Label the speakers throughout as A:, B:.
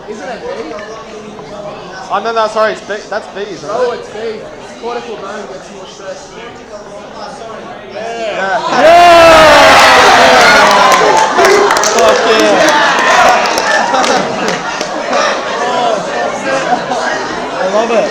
A: Isn't it B?
B: Oh no, sorry, it's B. That's B, isn't it?
A: Oh, it's B. Cortical bone gets more stress.
B: Yeah! Fuck yeah! I love it.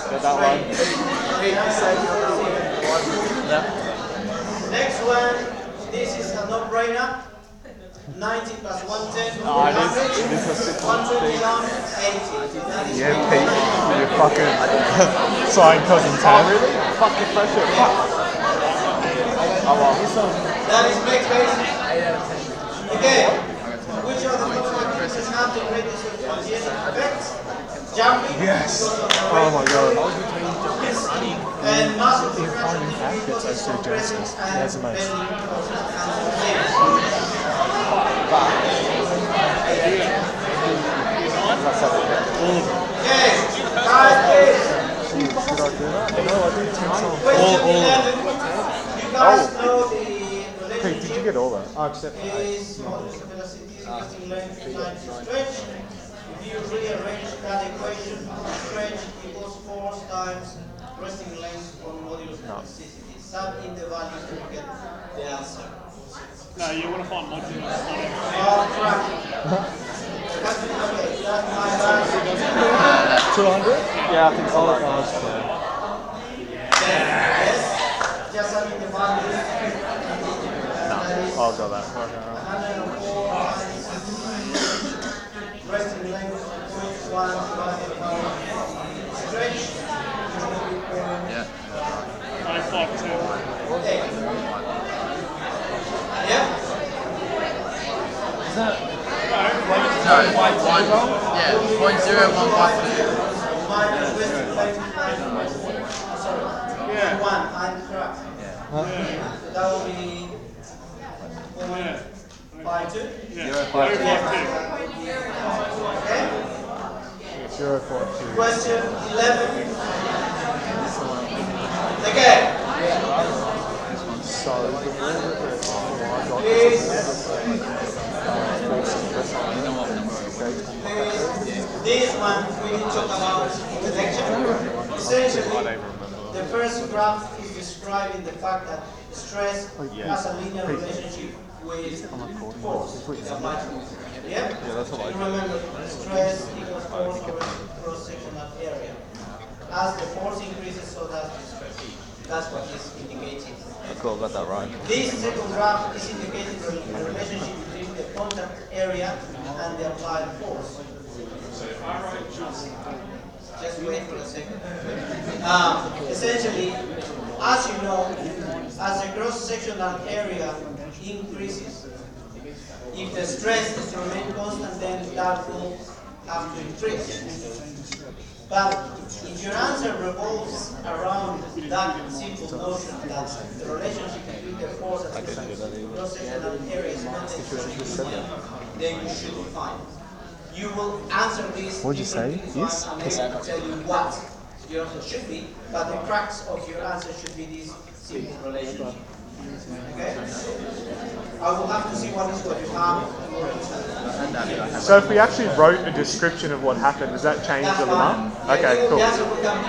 B: Get that one. Yeah.
C: Next one, this is a no-brainer. 90 plus 110.
B: Oh, it is a
C: 120 down, 80.
B: Yeah, Pete, you fucking sign cousin Tam. Oh, really? Fucking pressure. Fuck. Oh, well.
C: That is next base. 8 out of 10. Okay. Which of the following activities have the greatest effects? Jumping.
B: Yes. Oh my god.
C: And muscle
B: Finding outfits as to Genesis. That's amazing.
C: Okay, guys, please.
B: Did I do that? No, I did 10 songs.
C: Question 11. You guys know the
B: Pete, did you get all that? Oh, except
C: is motor velocity, resting length, time to stretch. If you rearrange that equation, stretch equals force times resting length on modulus elasticity. Sub in the values to get the answer.
D: No, you want to find modulus, not everything.
C: Oh, crap. Okay, that's my answer.
B: 200? Yeah, I think so.
C: Yes, just sub in the values.
B: I'll go that.
C: 104 resting length 0.1 stretch.
B: Yeah.
D: 552.
C: Okay. Yeah.
E: Is that? No, 0.0152.
C: Minus resting length.
D: Yeah.
C: 1. I'm correct. So that will be 0.52.
D: Yeah.
C: 0.52. Okay.
B: 0.2.
C: Question 11. Again.
B: So, the rule that
C: Please. This one we need to talk about connection. Essentially, the first graph is describing the fact that stress has a linear relationship with force. Yeah?
B: that's what I do.
C: Remember, stress equals force over cross-sectional area. As the force increases, so does the stress. That's what is indicating.
B: Cool, got that right.
C: This second graph is indicating the relationship between the contact area and the applied force. Just wait for a second. Essentially, as you know, as the cross-sectional area increases, if the stress is to remain constant, then that will have to increase. But if your answer revolves around that simple notion that the relationship between the force and the cross-sectional area is not necessarily, then you should be fine. You will answer this.
B: What did you say?
C: Yes? I'm able to tell you what your answer should be, but the crux of your answer should be this simple relationship. Okay? I will have to see what is what you have.
B: So if we actually wrote a description of what happened, does that change the enough? Okay, cool.
C: The answer will come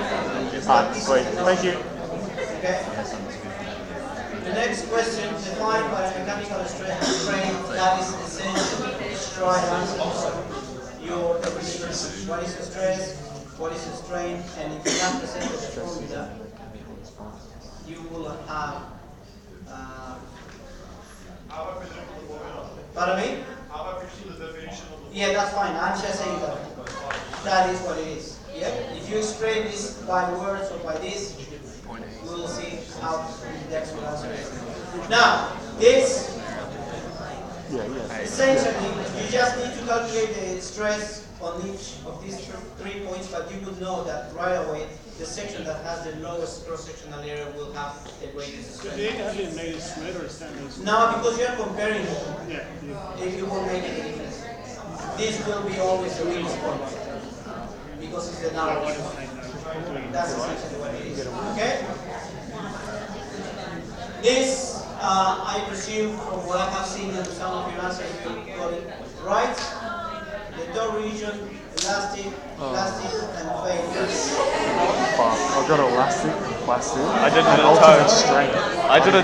C: different.
B: Alright, sweet. Thank you.
C: Okay. The next question, defined biomechanical strain, that is essentially stride answers. Your definition, what is the stress, what is the strain, and if you have presented the formula, you will have pardon me? Yeah, that's fine. I'm just saying that that is what it is. Yeah? If you explain this by words or by this, we'll see how the actual answer is. Now, this essentially, you just need to calculate the stress on each of these 3 points, but you would know that right away the section that has the lowest cross-sectional area will have the greatest stress.
D: Do you have it made a split or a standard split?
C: No, because you are comparing them.
D: Yeah.
C: It will make a difference. this will be always the weak spot because it's the narrow spot. That's essentially what it is. Okay? This, I presume, from what I have seen in some of your answers, you got it right. The toe region, elastic, and fake.
B: Fuck, I got elastic, plastic,
F: I did
B: and
F: the
B: ultimate
F: toe.
B: strength.
F: I did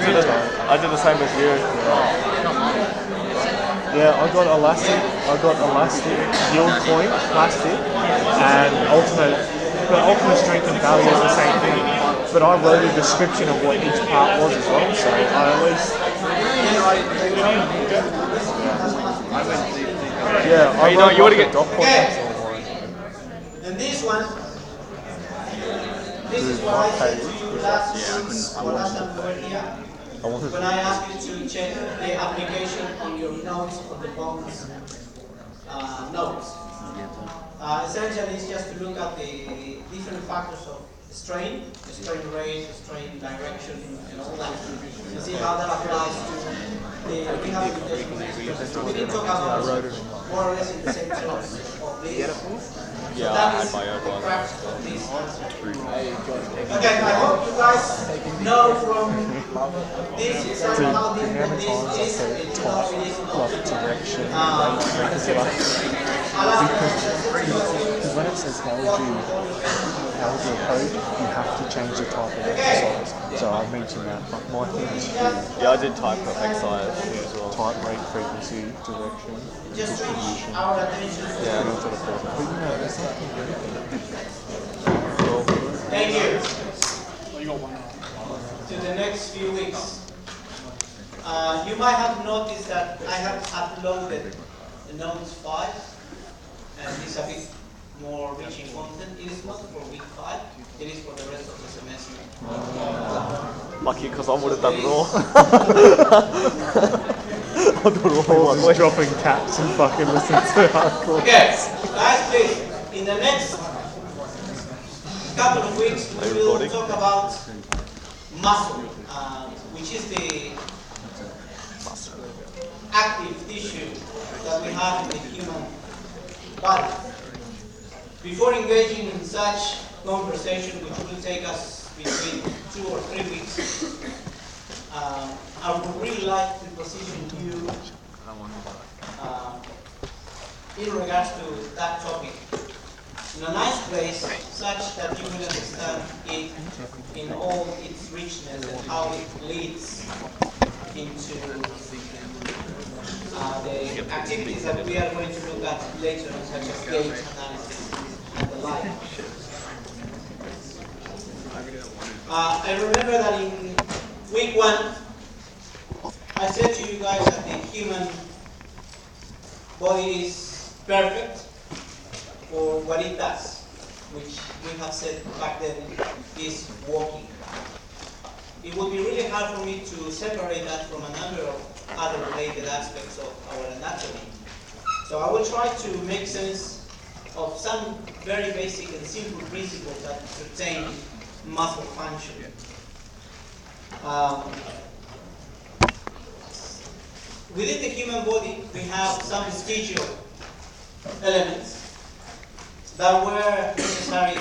F: the same as you.
B: Yeah, I got elastic, yield point, plastic, and ultimate. But ultimate strength and value is the same thing. But I wrote a description of what each part was as well, so I at least. Yeah, I
F: You know, you want to get
C: Okay. And this one, this is what I said to you last week, or last time we were here, when I asked you to check the application on your notes of the bonus notes. Essentially, it's just to look at the different factors of strain, the strain rate, the strain direction, and all that, and see how that applies to the rehabilitation. We did talk about more or less in the same terms of this.
F: Yeah,
C: So that
F: I had
C: is
F: my own
C: the
F: one.
C: crux of this answer. Okay, I hope you guys know from this example how difficult this is. It's not really
B: direction, because when it says how would you code, you have to change the type of exercise. So I mentioned that, but my thing is
F: Yeah, I did type of exercise as well.
B: type, rate, frequency, direction,
C: just
B: distribution.
C: switch our attention to
B: Yeah, that's what I thought. But you know, there's something
C: thank you.
D: Well, you got one.
C: To the next few weeks. You might have noticed that I have uploaded the notes 5, and it's a bit more rich in content. It is not for week 5, it is for the rest of the semester.
F: Lucky because I would have done it all.
B: Paul's dropping caps and fucking listening to hardcore.
C: Okay, guys, please, in the next couple of weeks, we will talk about muscle, which is the active tissue that we have in the human body. Before engaging in such conversation, which will take us between 2 or 3 weeks, I would really like to position you in regards to that topic in a nice place, such that you will understand it in all its richness and how it leads into the activities that we are going to look at later, such as gauge analysis and the like. I remember that in week 1, I said to you guys that the human body is perfect for what it does, which we have said back then is walking. It would be really hard for me to separate that from a number of other related aspects of our anatomy. So I will try to make sense of some very basic and simple principles that pertain muscle function. Within the human body, we have some vestigial elements that were necessary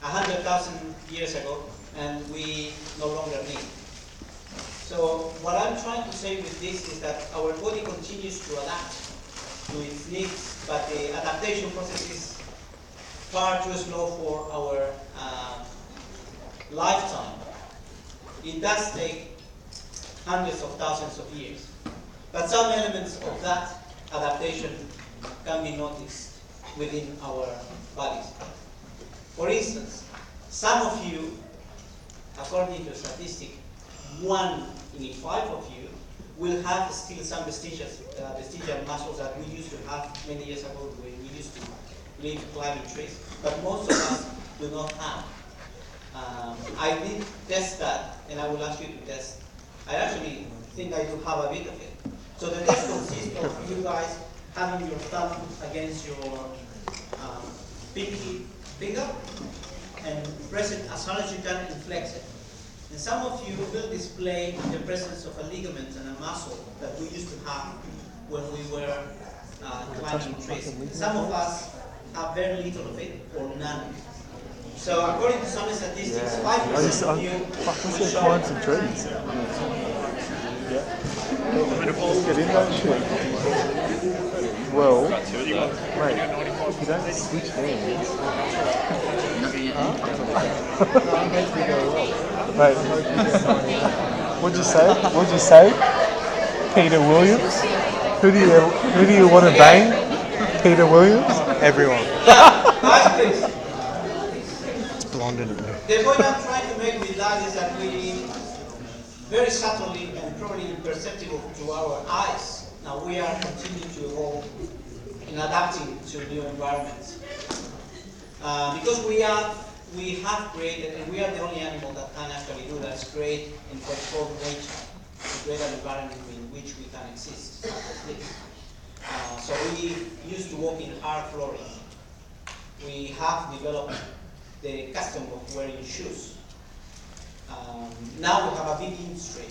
C: 100,000 years ago, and we no longer need. So what I'm trying to say with this is that our body continues to adapt to its needs, but the adaptation process is far too slow for our lifetime. It does take hundreds of thousands of years. But some elements of that adaptation can be noticed within our bodies. For instance, some of you, according to a statistic, 1 in 5 of you will have still some vestigial muscles that we used to have many years ago when we used to live climbing trees, but most of us do not have. I did test that, and I will ask you to test. I actually think I do have a bit of it. So the test consists of you guys having your thumb against your pinky finger and press it as hard as you can and flex it. And some of you will display the presence of a ligament and a muscle that we used to have when we were climbing trees. Some of us have very little of it or none. So according to some statistics, 5% of you will show
B: Climb some trees. Yeah. Get in that shit. Well, mate, if you don't switch hands. Mate, what'd you say? What'd you say? Peter Williams? Who do you want to bang? Peter Williams?
G: Everyone.
C: guys, please.
G: It's blonde and blue.
C: The point I'm trying to make with that is that we very subtly and probably imperceptible to our eyes. Now we are continuing to evolve in adapting to new environments. Because we have created, and we are the only animal that can actually do that, is create and control nature, to create an environment in which we can exist. So we used to walk in hard flooring. We have developed the custom of wearing shoes. Now we have a big industry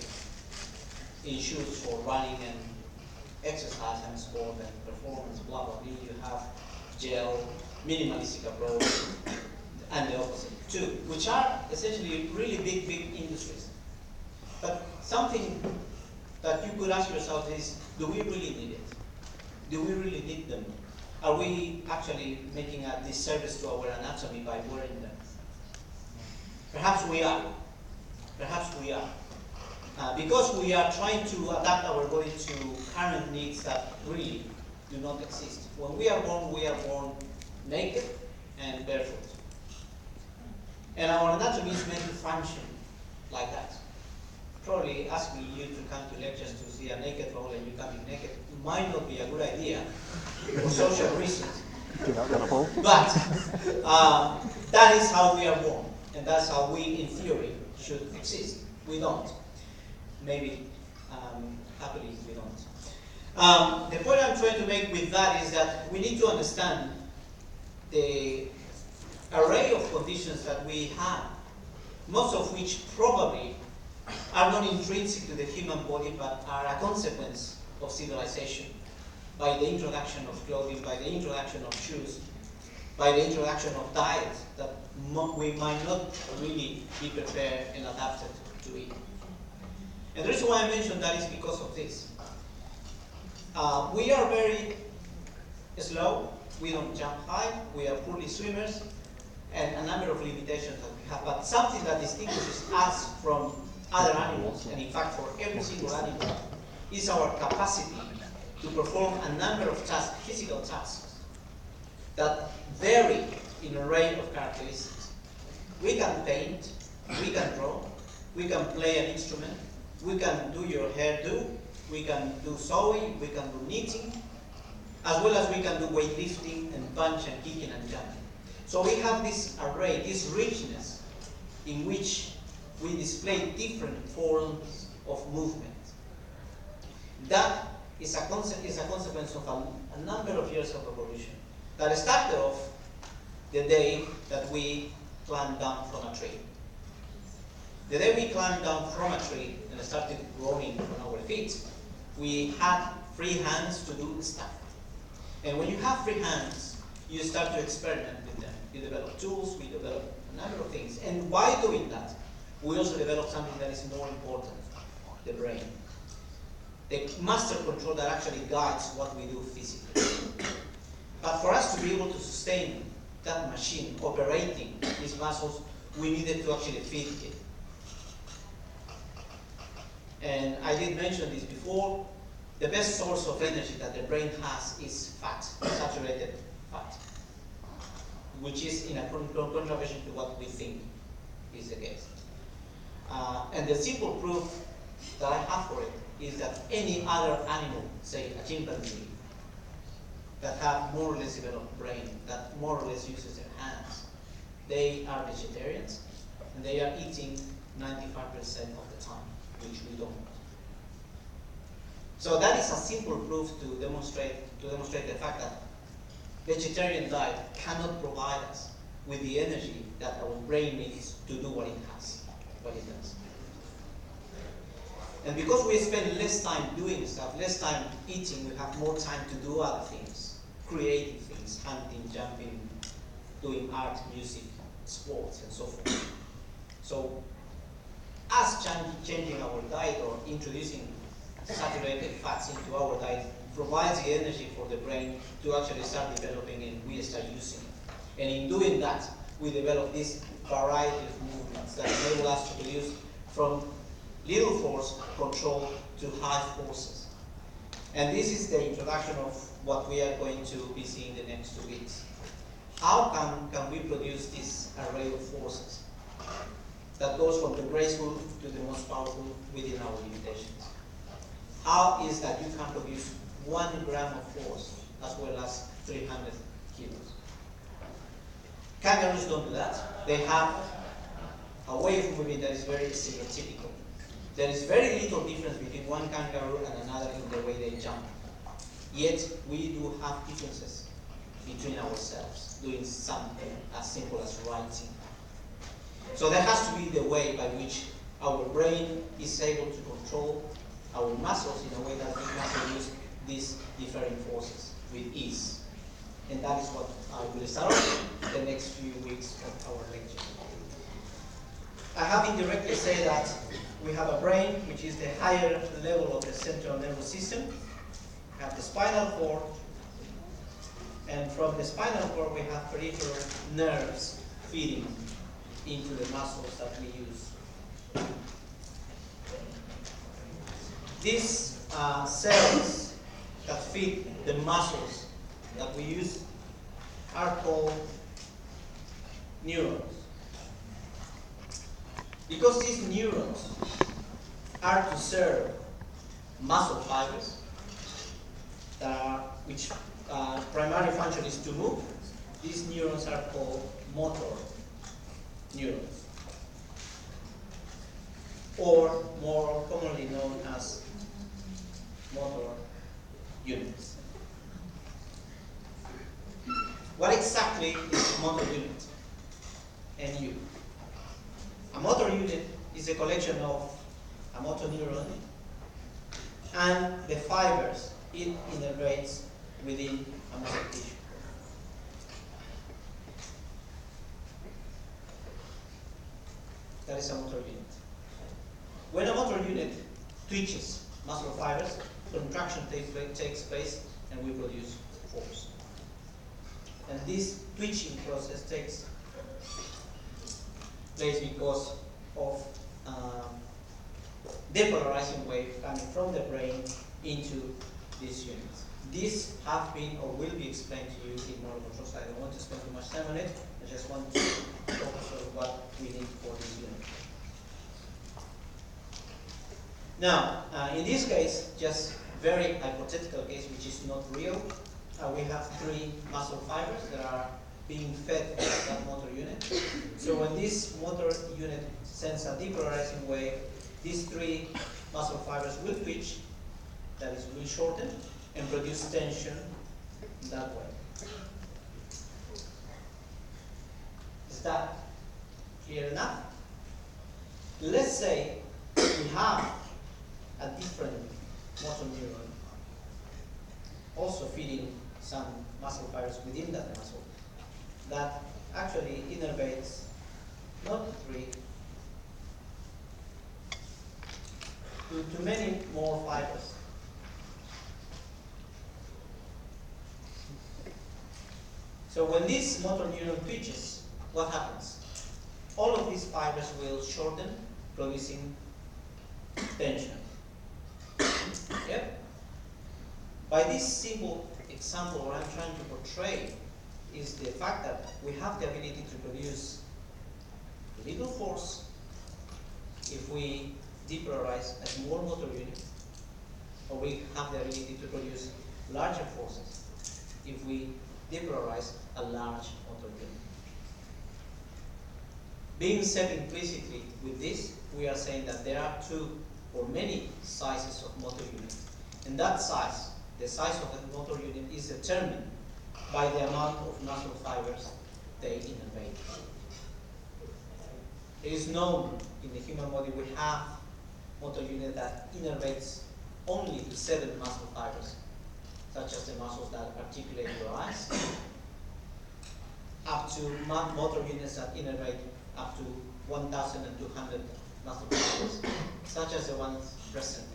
C: in shoes for running and exercise and sport and performance, blah, blah, blah. You have gel, minimalistic approach, and the opposite too, which are essentially really big industries. But something that you could ask yourself is, do we really need it? Do we really need them? Are we actually making a disservice to our anatomy by wearing them? Perhaps we are. Perhaps we are. Because we are trying to adapt our body to current needs that really do not exist. When we are born naked and barefoot. And our anatomy is meant to function like that. Probably asking you to come to lectures to see a naked role and you coming naked might not be a good idea for social reasons. But that is how we are born, and that's how we, in theory, should exist. We don't. Maybe, happily, we don't. The point I'm trying to make with that is that we need to understand the array of conditions that we have, most of which probably are not intrinsic to the human body, but are a consequence of civilization, by the introduction of clothing, by the introduction of shoes, by the introduction of diet that we might not really be prepared and adapted to eat. And the reason why I mention that is because of this. We are very slow, we don't jump high, we are poorly swimmers, and a number of limitations that we have. But something that distinguishes us from other animals, and in fact for every single animal, is our capacity to perform a number of tasks, physical tasks, that vary in an array of characteristics. We can paint, we can draw, we can play an instrument, we can do your hairdo, we can do sewing, we can do knitting, as well as we can do weightlifting and punch and kicking and jumping. So we have this array, this richness, in which we display different forms of movement. That is a consequence of a number of years of evolution that started off the day that we climbed down from a tree. The day we climbed down from a tree and started growing on our feet, we had free hands to do stuff. And when you have free hands, you start to experiment with them. You develop tools, we develop a number of things. And while doing that, we also develop something that is more important, the brain. The master control that actually guides what we do physically. But for us to be able to sustain that machine operating these muscles, we needed to actually feed it. And I did mention this before, the best source of energy that the brain has is fat, saturated fat, which is in a contravention to what we think is the case. And the simple proof that I have for it is that any other animal, say a chimpanzee, that have more or less developed brain, that more or less uses their hands, they are vegetarians, and they are eating 95% of the time, which we don't. So that is a simple proof to demonstrate the fact that vegetarian diet cannot provide us with the energy that our brain needs to do what it does. And because we spend less time doing stuff, less time eating, we have more time to do other things, creative things, hunting, jumping, doing art, music, sports, and so forth. So, us changing our diet or introducing saturated fats into our diet provides the energy for the brain to actually start developing, and we start using it. And in doing that, we develop this variety of movements that enable us to produce from little force control to high forces. And this is the introduction of what we are going to be seeing the next 2 weeks. How can we produce this array of forces that goes from the graceful to the most powerful within our limitations? How is that you can produce 1 gram of force as well as 300 kilos? Kangaroos don't do that. They have a way of moving that is very stereotypical. There is very little difference between one kangaroo and another in the way they jump. Yet we do have differences between ourselves, doing something as simple as writing. So there has to be the way by which our brain is able to control our muscles in a way that we can produce these differing forces with ease. And that is what I will start off the next few weeks of our lecture. I have indirectly said that we have a brain, which is the higher level of the central nervous system. We have the spinal cord, and from the spinal cord we have peripheral nerves feeding into the muscles that we use. These cells that feed the muscles that we use are called neurons. Because these neurons are to serve muscle fibers, which primary function is to move, these neurons are called motor neurons, or more commonly known as motor units. What exactly is a motor unit? MU. A motor unit is a collection of a motor neuron and the fibers it innervates within a muscle tissue. That is a motor unit. When a motor unit twitches muscle fibers, contraction takes place and we produce force. And this twitching process takes place because of depolarizing wave coming from the brain into these units. These have been or will be explained to you in motor control, so I don't want to spend too much time on it. I just want to focus on what we need for this unit. Now, in this case, just very hypothetical case, which is not real, we have 3 muscle fibers that are being fed by that motor unit. So when this motor unit sends a depolarizing wave, these 3 muscle fibers will twitch, that is, will shorten, and produce tension that way. Is that clear enough? Let's say we have a different motor neuron also feeding some muscle fibers within that muscle that actually innervates not 3 to many more fibers. So when this motor neuron twitches, what happens? All of these fibers will shorten, producing tension. Yep. By this simple example, what I'm trying to portray is the fact that we have the ability to produce little force if we depolarize a small motor unit, or we have the ability to produce larger forces if we depolarize a large motor unit. Being said implicitly with this, we are saying that there are 2 or many sizes of motor units. And that size, the size of the motor unit, is determined by the amount of muscle fibers they innervate. It is known in the human body we have motor unit that innervates only to 7 muscle fibers, such as the muscles that articulate your eyes, up to motor units that innervate up to 1,200 muscle fibers, such as the ones present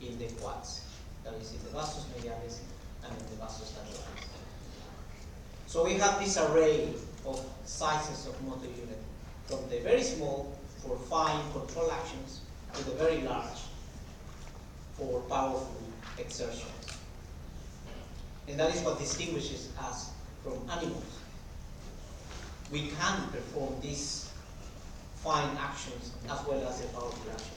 C: in the quads, that is in the vastus medialis and in the vastus lateralis. So we have this array of sizes of motor unit, from the very small for fine control actions to the very large for powerful exertions. And that is what distinguishes us from animals. We can perform these fine actions as well as the powerful actions.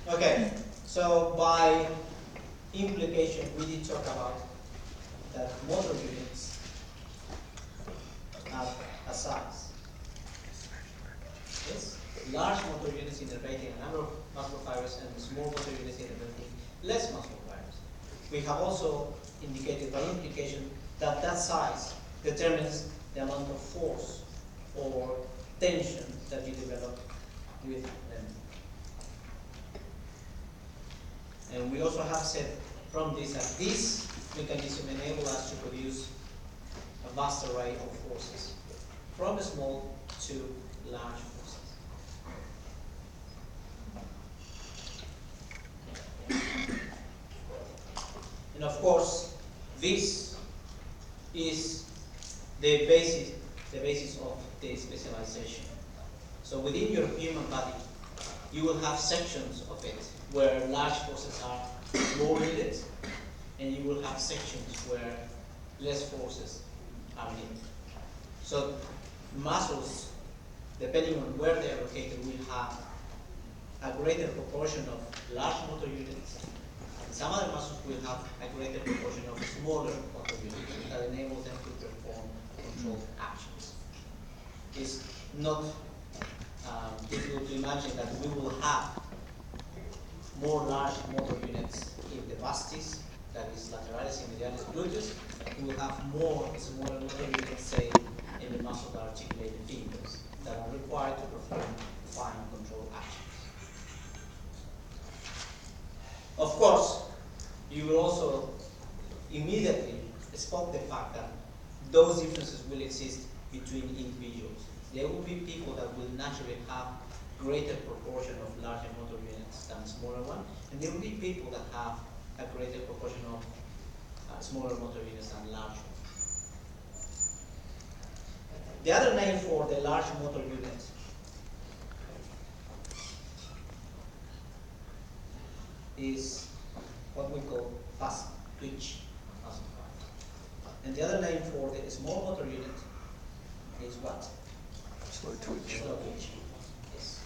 C: Okay, so by implication, we did talk about that motor units have a size. Yes, large motor units innervating a number of muscle fibers and small motor units innervating less muscle fibers. We have also indicated by implication that that size determines the amount of force or tension that you develop with them. And we also have said from this that this mechanism enables us to produce a vast array of forces, from small to large forces. And of course, this is the basis of the specialization. So within your human body, you will have sections of it where large forces are more needed, and you will have sections where less forces are needed. So muscles, depending on where they are located, will have a greater proportion of large motor units. And some other muscles will have a greater proportion of smaller motor units that enable them to perform controlled actions. It's not difficult to imagine that we will have more large motor units in the vastus, that is lateralis and medialis gluteus. We will have more smaller motor units, say, in the muscle that articulate the fingers, that are required to perform fine control actions. Of course, you will also immediately spot the fact that those differences will exist between individuals. There will be people that will naturally have greater proportion of larger motor units than smaller one, and there will be people that have a greater proportion of smaller motor units than large ones. The other name for the large motor unit is what we call fast twitch muscle fiber. And the other name for the small motor unit is what?
F: Slow twitch.
C: Slow twitch. Yes.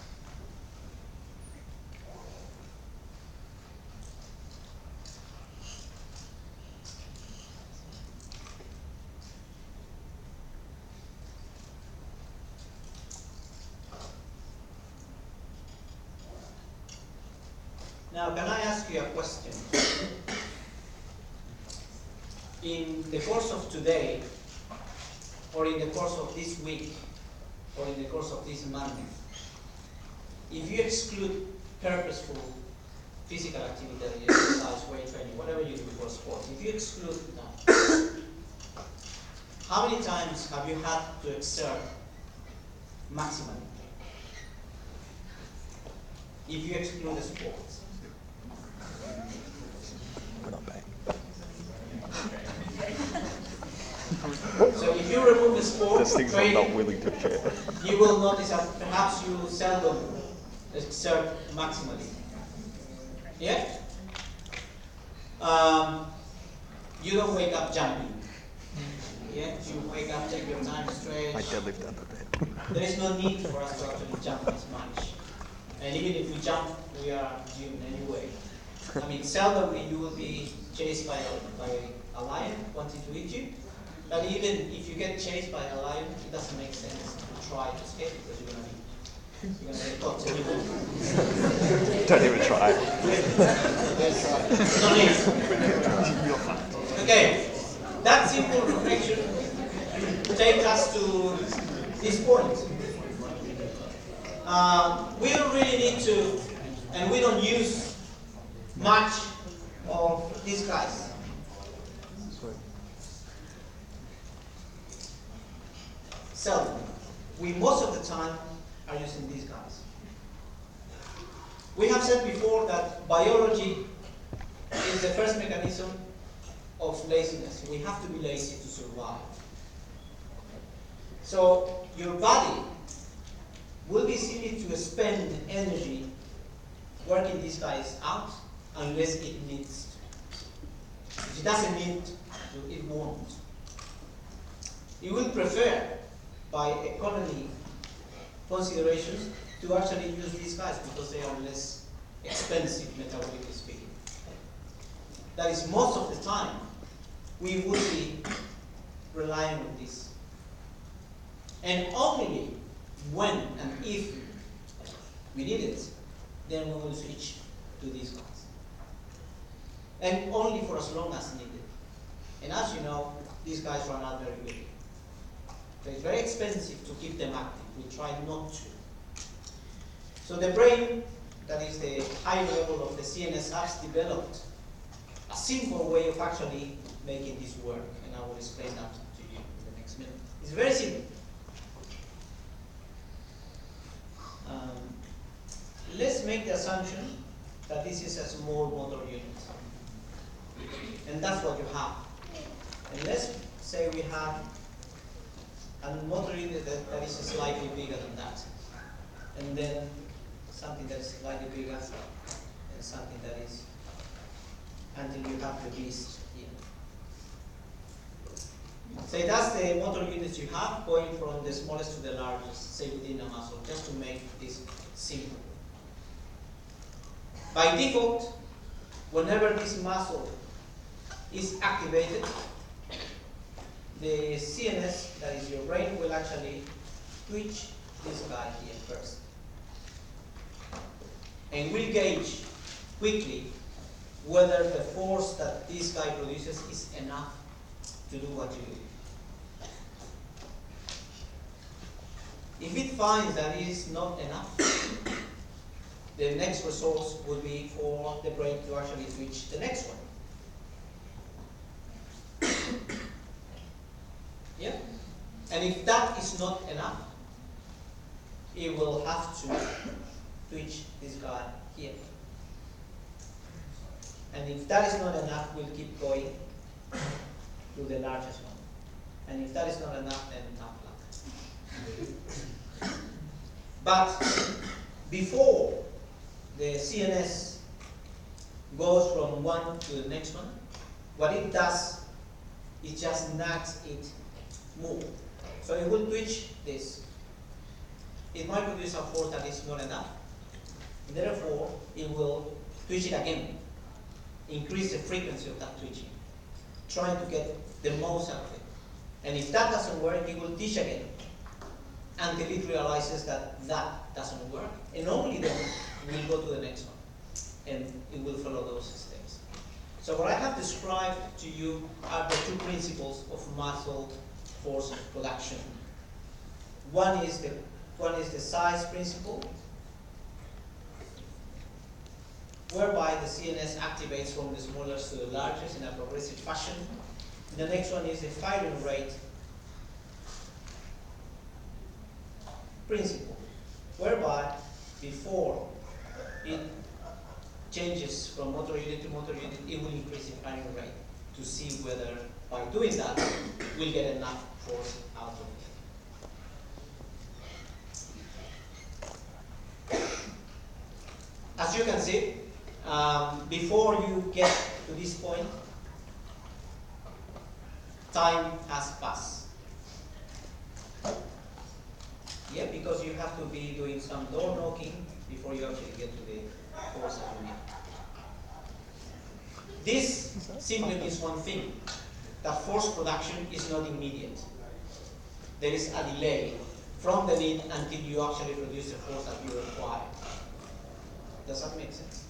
C: Now, can I ask you a question? In the course of today, or in the course of this week, or in the course of this month, if you exclude purposeful physical activity, exercise, weight training, whatever you do for sport, if you exclude that, how many times have you had to exert maximally? If you exclude the sports.
F: We're not paying.
C: So if you remove the sport
F: There's things I'm
C: training,
F: not willing to share.
C: you will notice that perhaps you seldom exert maximally. Yeah? You don't wake up jumping. Yeah? You wake up, take your time, stretch.
F: I deadlift under bed.
C: There is no need for us to actually jump as much. And even if we jump, we are doomed anyway. I mean, seldomly you will be chased by a lion wanting to eat you. But even if you get chased by a lion, it doesn't make sense to try to escape because you're gonna get caught. So you won't.
F: Don't even try.
C: No need. Okay, that simple reflection takes us to this point. We don't really need to, and we don't use much of these guys. So, we most of the time are using these guys. We have said before that biology is the first mechanism of laziness. We have to be lazy to survive. So, your body will be silly to spend energy working these guys out unless it needs to. If it doesn't need to, it won't. You will prefer, by economy considerations, to actually use these guys because they are less expensive, metabolically speaking. That is, most of the time, we would be relying on this. And only when and if we need it, then we will switch to these guys. And only for as long as needed. And as you know, these guys run out very quickly. So it's very expensive to keep them active. We try not to. So the brain, that is the high level of the CNS, has developed a simple way of actually making this work. And I will explain that to you in the next minute. It's very simple. Let's make the assumption that this is a small motor unit. And that's what you have. And let's say we have a motor unit that is slightly bigger than that. And then something that is slightly bigger and something that is, until you have the beast here. Say that's the motor units you have, going from the smallest to the largest, say within a muscle, just to make this simple. By default, whenever this muscle is activated, the CNS, that is your brain, will actually twitch this guy here first. And will gauge quickly whether the force that this guy produces is enough to do what you do. If it finds that it is not enough, the next resource would be for the brain to actually twitch the next one. Yeah? And if that is not enough, it will have to twitch this guy here. And if that is not enough, we'll keep going to the largest one. And if that is not enough, then tough luck. But before the CNS goes from one to the next one, what it does, it just nags it more. So it will twitch this. It might produce a force that is not enough. Therefore, it will twitch it again. Increase the frequency of that twitching, trying to get the most out of it. And if that doesn't work, it will twitch again until it realizes that that doesn't work. And only then we'll go to the next one. And it will follow those steps. So what I have described to you are the two principles of muscle force production. One is the size principle, whereby the CNS activates from the smallest to the largest in a progressive fashion. The next one is the firing rate principle, whereby before it changes from motor unit to motor unit, it will increase the firing rate to see whether by doing that we'll get enough force out of it. As you can see, before you get to this point, time has passed. Yeah, because you have to be doing some door knocking before you actually get to the force that you need. This simply means one thing, that force production is not immediate. There is a delay from the need until you actually produce the force that you require. Does that make sense?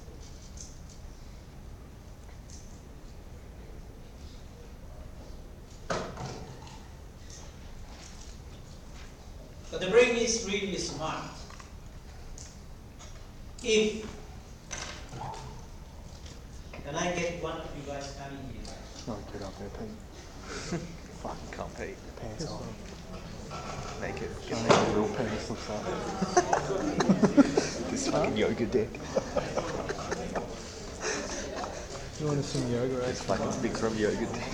C: brain is really smart. If, can I get one of you guys coming here?
G: Oh, get up there, Pete. Fucking can't, Pete. Pants on. Naked. Get on how real penis looks like. This fucking yoga deck.
B: You want to some yoga, right?
G: This fucking Bikram yoga deck.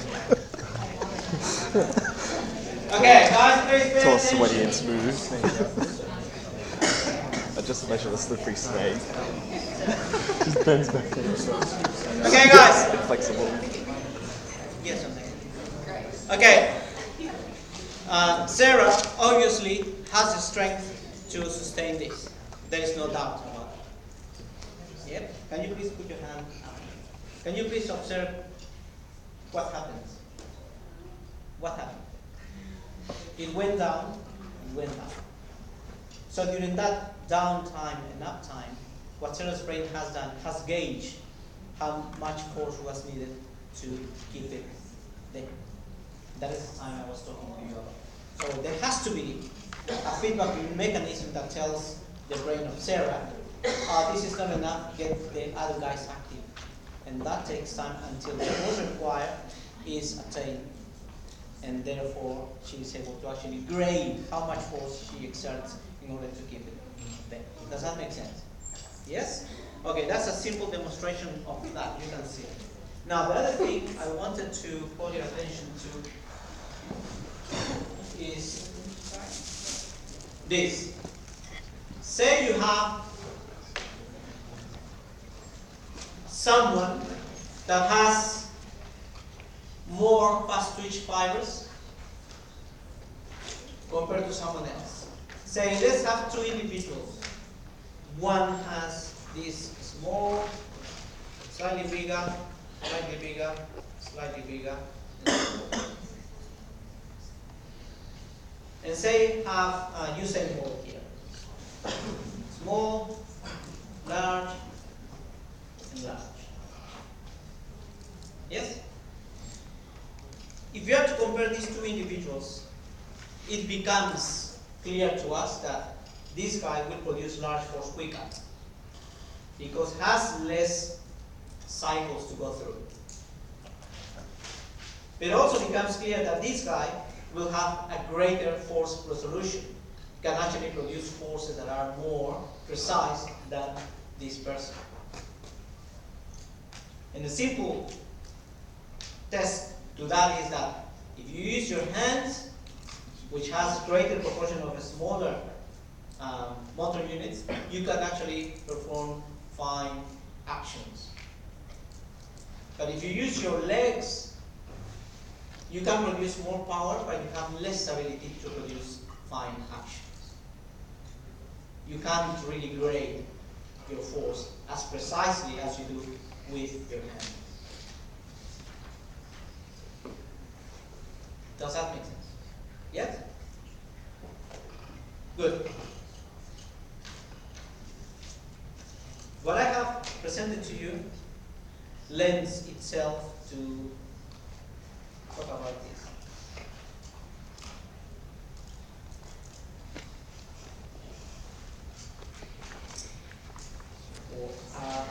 C: Okay, guys, please pay
G: It's all
C: attention.
G: sweaty and smooth. I just imagine a slippery snake.
B: Just bends back in.
C: Okay, guys.
G: Flexible.
C: Yes, something. Okay. Sarah obviously has the strength to sustain this. There is no doubt about it. Yep. Can you please put your hand up? Can you please observe what happens? What happened? It went down, it went down. So during that downtime and uptime, what Sarah's brain has done has gauged how much force was needed to keep it there. That is the time I was talking to you about. So there has to be a feedback mechanism that tells the brain of Sarah, this is not enough, get the other guys active. And that takes time until the force required is attained. And therefore, she is able to actually grade how much force she exerts in order to keep it there. Does that make sense? Yes? Okay, that's a simple demonstration of that. You can see it. Now, the other thing I wanted to call your attention to is this. Say you have someone that has more fast twitch fibers compared to someone else. Say, let's have two individuals. One has this small, slightly bigger, slightly bigger, slightly bigger, and say have Usain Bolt here. Small, large, and large. Yes? If you have to compare these two individuals, it becomes clear to us that this guy will produce large force quicker because it has less cycles to go through. It also becomes clear that this guy will have a greater force resolution, can actually produce forces that are more precise than this person. And the simple test to that is that if you use your hands, which has greater proportion of smaller motor units, you can actually perform fine actions. But if you use your legs, you can produce more power, but you have less ability to produce fine actions. You can't really grade your force as precisely as you do with your hands. Does that make sense? Yes? Good. What I have presented to you lends itself to talk about this.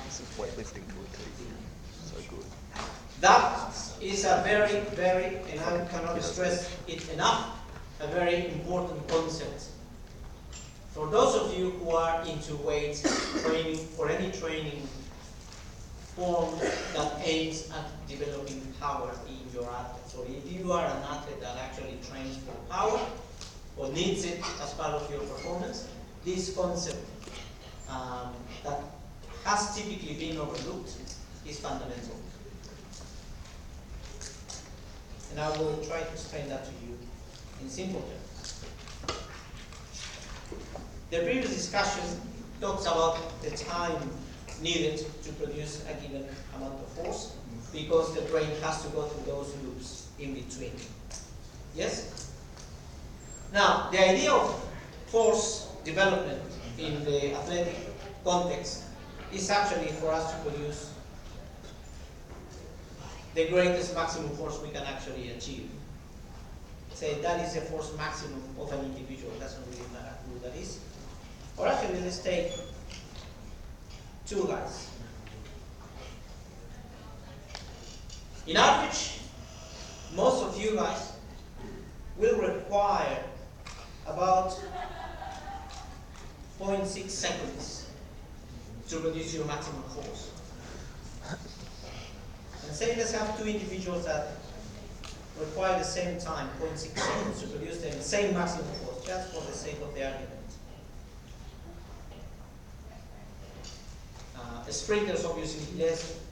G: This is weightlifting to a T. So good.
C: That is a very, very, and I cannot stress it enough, a very important concept. For those of you who are into weight training or any training form that aims at developing power in your athletes, or if you are an athlete that actually trains for power or needs it as part of your performance, this concept that has typically been overlooked is fundamental. And I will try to explain that to you in simple terms. The previous discussion talks about the time needed to produce a given amount of force because the brain has to go through those loops in between. Yes? Now, the idea of force development in the athletic context is actually for us to produce the greatest maximum force we can actually achieve. say that is the force maximum of an individual. It doesn't really matter who that is. Or actually, let's take two guys. In average, most of you guys will require about 0.6 seconds to produce your maximum force. And say let's have two individuals that require the same time, 0.6 seconds, to produce the same maximum force, just for the sake of the argument. Sprinters obviously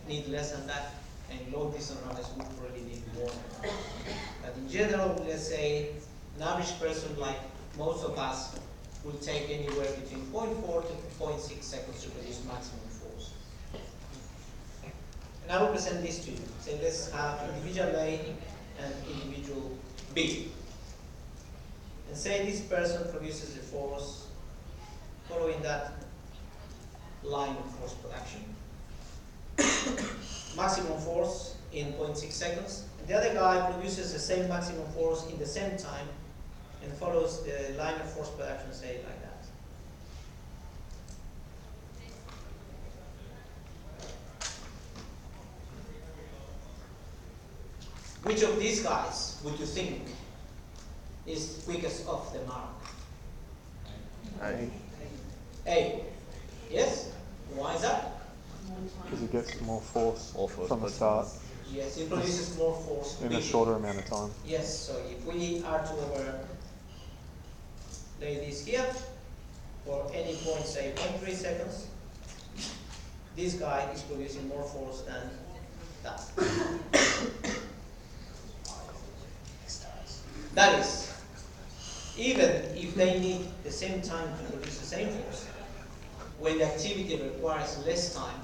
C: need less than that, and long distance runners would probably need more. But in general, let's say an average person like most of us will take anywhere between 0.4 to 0.6 seconds to produce maximum force. And I will present this to you. Say let's have individual A and individual B. And say this person produces a force following that line of force production. Maximum force in 0.6 seconds. And the other guy produces the same maximum force in the same time and follows the line of force production, say like that. Which of these guys would you think is quickest off the mark?
G: A.
C: A. Yes? Why is that?
G: Because he gets more force
E: More force
G: from the
E: per
G: start
C: Yes, it produces more force.
G: in a shorter amount of time.
C: Yes, so if we are to overlay this here, for any point, say 0.3 seconds, this guy is producing more force than that. That is, even if they need the same time to produce the same force, when the activity requires less time,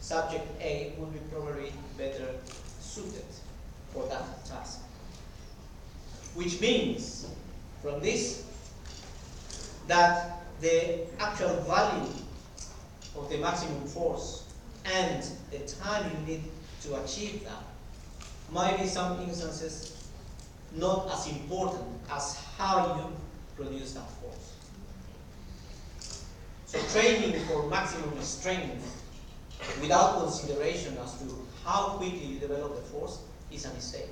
C: subject A would be probably better suited for that task. Which means, from this, that the actual value of the maximum force and the time you need to achieve that might be some instances not as important as how you produce that force. So training for maximum strength without consideration as to how quickly you develop the force is a mistake.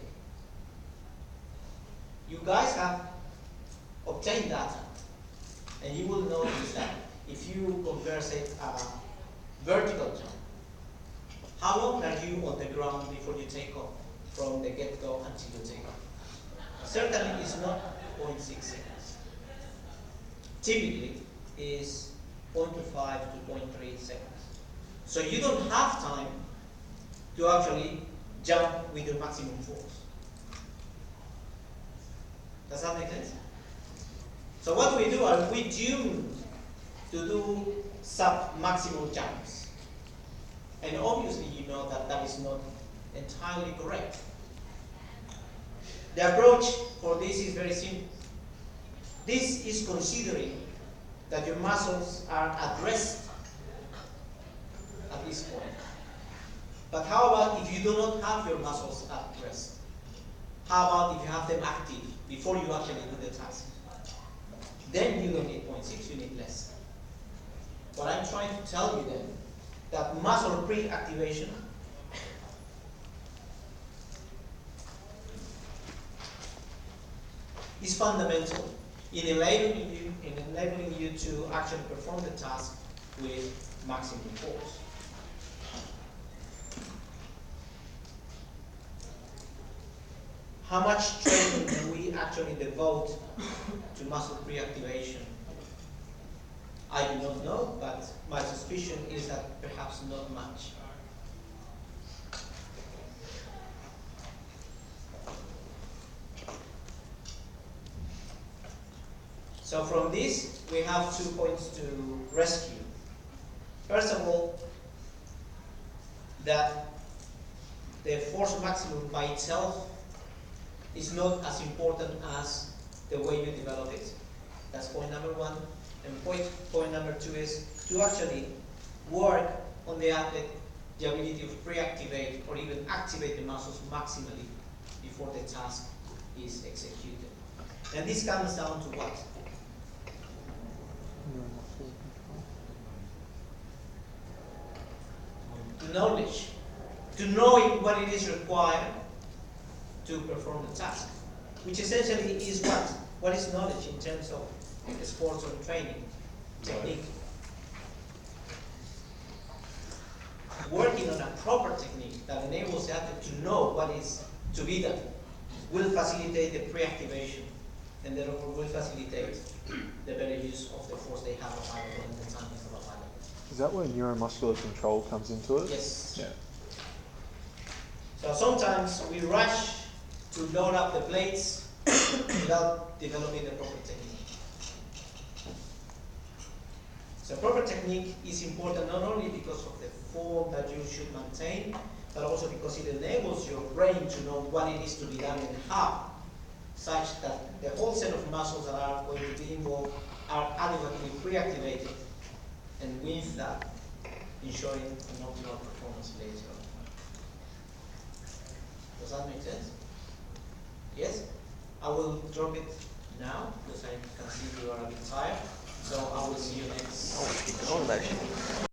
C: You guys have obtained data, and you will notice that if you compare, say, a vertical jump, how long are you on the ground before you take off from the get-go until you take off? Certainly it's not 0.6 seconds. Typically is 0.25 to 0.3 seconds. So you don't have time to actually jump with your maximum force. Does that make sense? So what do? Are we doomed to do sub-maximal jumps? And obviously you know that that is not entirely correct. The approach for this is very simple. This is considering that your muscles are at rest at this point. But how about if you do not have your muscles at rest? How about if you have them active before you actually do the task? Then you don't need 0.6, you need less. What I'm trying to tell you then, that muscle pre-activation is fundamental in enabling you to actually perform the task with maximum force. How much training do we actually devote to muscle pre-activation? I do not know, but my suspicion is that perhaps not much. So from this, we have 2 points to rescue. First of all, that the force maximum by itself is not as important as the way you develop it. That's point number one. And point number two is to actually work on the athlete, the ability to pre-activate or even activate the muscles maximally before the task is executed. And this comes down to what? To knowledge. To knowing what it is required to perform the task. Which essentially is what? What is knowledge in terms of sports or training? Technique. Working on a proper technique that enables the athlete to know what is to be done will facilitate the pre-activation and therefore will facilitate the better use of the force they have available and the time they have available.
G: Is that where neuromuscular control comes into it?
C: Yes.
G: Yeah.
C: So sometimes we rush to load up the plates without developing the proper technique. So proper technique is important not only because of the form that you should maintain, but also because it enables your brain to know what it is to be done and how, such that the whole set of muscles that are going to be involved are adequately pre-activated, and with that, ensuring an optimal performance later on. Does that make sense? Yes? I will drop it now because I can see you are a bit tired. So I will see you next.
G: Oh, keep going, that shit.